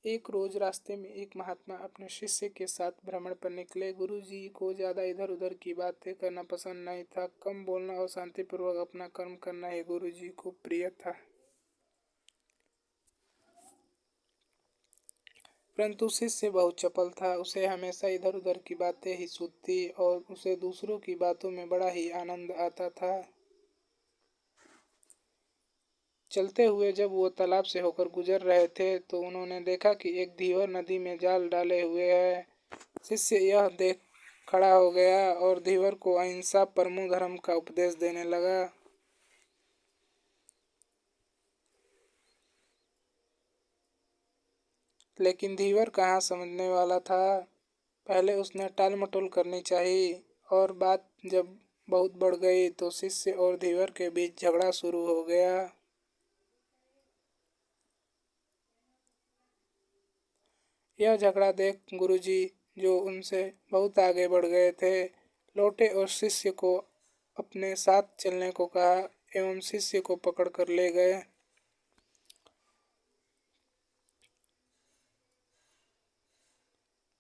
एक रोज रास्ते में एक महात्मा अपने शिष्य के साथ भ्रमण पर निकले। गुरुजी को ज्यादा इधर उधर की बातें करना पसंद नहीं था। कम बोलना और शांतिपूर्वक अपना कर्म करना ही गुरुजी को प्रिय था। परंतु शिष्य बहुत चपल था। उसे हमेशा इधर उधर की बातें ही सूझती और उसे दूसरों की बातों में बड़ा ही आनंद आता था। चलते हुए जब वो तालाब से होकर गुजर रहे थे तो उन्होंने देखा कि एक धीवर नदी में जाल डाले हुए है। शिष्य यह देख खड़ा हो गया और धीवर को अहिंसा परमो धर्म का उपदेश देने लगा। लेकिन धीवर कहाँ समझने वाला था। पहले उसने टाल मटोल करनी चाहिए और बात जब बहुत बढ़ गई तो शिष्य और धीवर के बीच झगड़ा शुरू हो गया। यह झगड़ा देख गुरुजी, जो उनसे बहुत आगे बढ़ गए थे, लौटे और शिष्य को अपने साथ चलने को कहा एवं शिष्य को पकड़कर ले गए।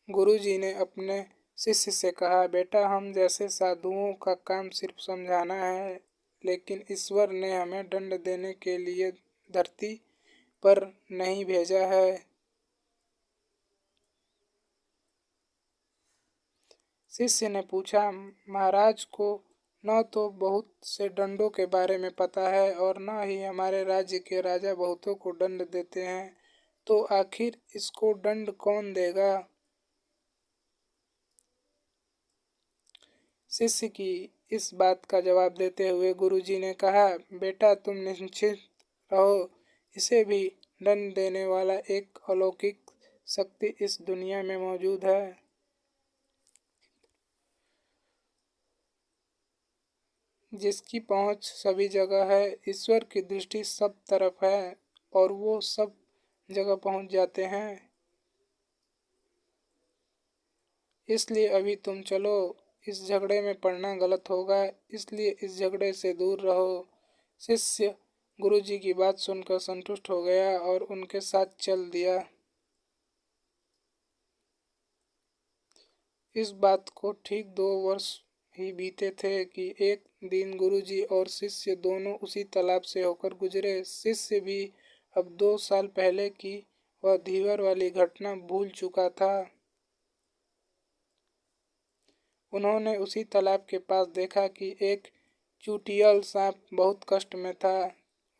गुरुजी ने अपने शिष्य से कहा, बेटा, हम जैसे साधुओं का काम सिर्फ समझाना है, लेकिन ईश्वर ने हमें दंड देने के लिए धरती पर नहीं भेजा है। शिष्य ने पूछा, महाराज को न तो बहुत से दंडों के बारे में पता है और न ही हमारे राज्य के राजा बहुतों को दंड देते हैं, तो आखिर इसको दंड कौन देगा? शिष्य की इस बात का जवाब देते हुए गुरुजी ने कहा, बेटा, तुम निश्चिंत रहो, इसे भी दंड देने वाला एक अलौकिक शक्ति इस दुनिया में मौजूद है। जिसकी पहुंच सभी जगह है। ईश्वर की दृष्टि सब तरफ है और वो सब जगह पहुंच जाते हैं। इसलिए अभी तुम चलो, इस झगड़े में पड़ना गलत होगा, इसलिए इस झगड़े से दूर रहो। शिष्य गुरुजी की बात सुनकर संतुष्ट हो गया और उनके साथ चल दिया। इस बात को ठीक 2 वर्ष ही बीते थे कि एक दिन गुरुजी और शिष्य दोनों उसी तालाब से होकर गुजरे। शिष्य भी अब 2 साल पहले की वह धीवर वाली घटना भूल चुका था। उन्होंने उसी तालाब के पास देखा कि एक चूटियल सांप बहुत कष्ट में था।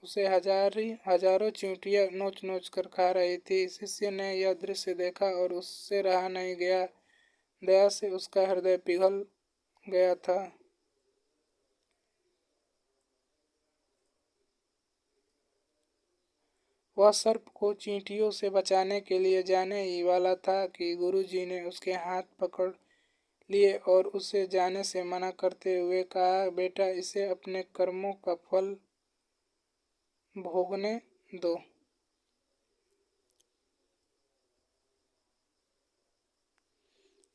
उसे हजारों चींटियां नोच नोच कर खा रही थी। शिष्य ने यह दृश्य देखा और उससे रहा नहीं गया। दया से उसका हृदय पिघल गया था। वह सर्प को चींटियों से बचाने के लिए जाने ही वाला था कि गुरुजी ने उसके हाथ पकड़ लिए और उसे जाने से मना करते हुए कहा, बेटा, इसे अपने कर्मों का फल भोगने दो।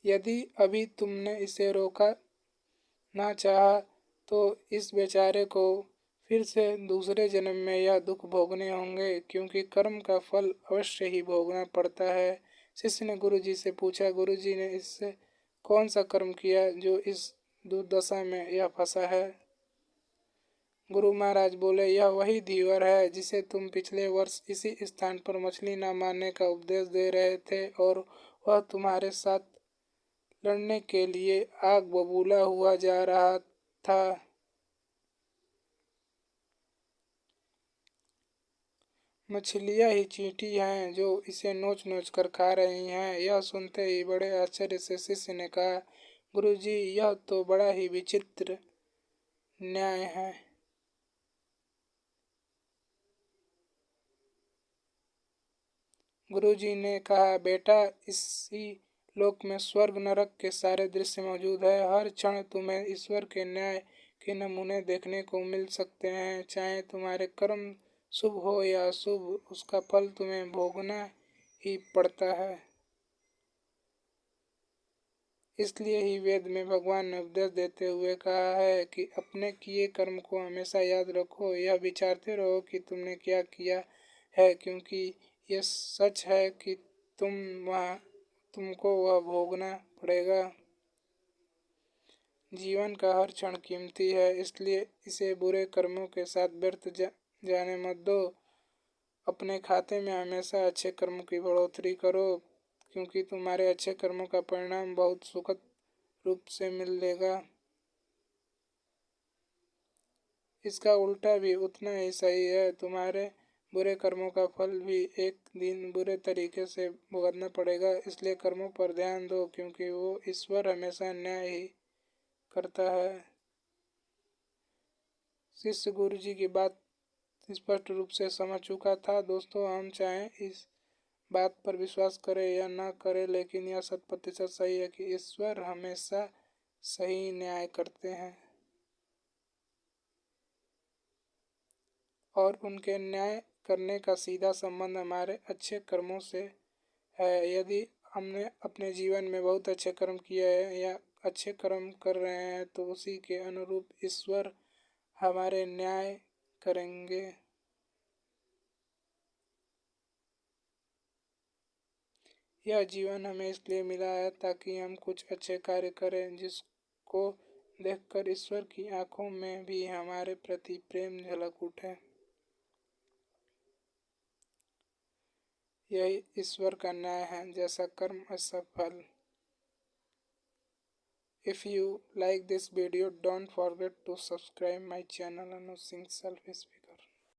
यदि अभी तुमने इसे रोका ना चाहा तो इस बेचारे को फिर से दूसरे जन्म में यह दुख भोगने होंगे, क्योंकि कर्म का फल अवश्य ही भोगना पड़ता है। शिष्य ने गुरुजी से पूछा, गुरुजी ने इससे कौन सा कर्म किया जो इस दुर्दशा में यह फंसा है? गुरु महाराज बोले, यह वही धीवर है जिसे तुम पिछले वर्ष इसी स्थान पर मछली न मारने का उपदेश दे रहे थे और वह तुम्हारे साथ लड़ने के लिए आग बबूला हुआ जा रहा था। मछलियां ही चींटी हैं जो इसे नोच नोच कर खा रही हैं। यह सुनते ही बड़े आश्चर्य से शिष्य ने कहा, गुरुजी, यह तो बड़ा ही विचित्र न्याय है। गुरुजी ने कहा, बेटा, इसी लोक में स्वर्ग नरक के सारे दृश्य मौजूद है। हर क्षण तुम्हें ईश्वर के न्याय के नमूने देखने को मिल सकते हैं। चाहे तुम्हारे कर्म शुभ हो या अशुभ, उसका फल तुम्हें भोगना ही पड़ता है। इसलिए ही वेद में भगवान ने उपदेश देते हुए कहा है कि अपने किए कर्म को हमेशा याद रखो। यह विचारते रहो कि तुमने क्या किया है, क्योंकि यह सच है कि तुम वह तुमको वह भोगना पड़ेगा। जीवन का हर क्षण कीमती है, इसलिए इसे बुरे कर्मों के साथ व्यर्थ जाने मत दो। अपने खाते में हमेशा अच्छे कर्मों की बढ़ोतरी करो, क्योंकि तुम्हारे अच्छे कर्मों का परिणाम बहुत सुखद रूप से मिलेगा। इसका उल्टा भी उतना ही सही है, तुम्हारे बुरे कर्मों का फल भी एक दिन बुरे तरीके से भुगतना पड़ेगा। इसलिए कर्मों पर ध्यान दो, क्योंकि वो ईश्वर हमेशा न्याय ही करता है। शिष्य गुरु जी की बात स्पष्ट रूप से समझ चुका था। दोस्तों, हम चाहें इस बात पर विश्वास करें या न करें, लेकिन यह 100% सही है कि ईश्वर हमेशा सही न्याय करते हैं और उनके न्याय करने का सीधा संबंध हमारे अच्छे कर्मों से है। यदि हमने अपने जीवन में बहुत अच्छे कर्म किए हैं या अच्छे कर्म कर रहे हैं, तो उसी के अनुरूप ईश्वर हमारे न्याय करेंगे। यह जीवन हमें इसलिए मिला है ताकि हम कुछ अच्छे कार्य करें, जिसको देखकर ईश्वर की आंखों में भी हमारे प्रति प्रेम झलक उठे। यही ईश्वर का न्याय है, जैसा कर्म ऐसा फल। If you like this video, don't forget to subscribe my channel Anu Singh Self Speak.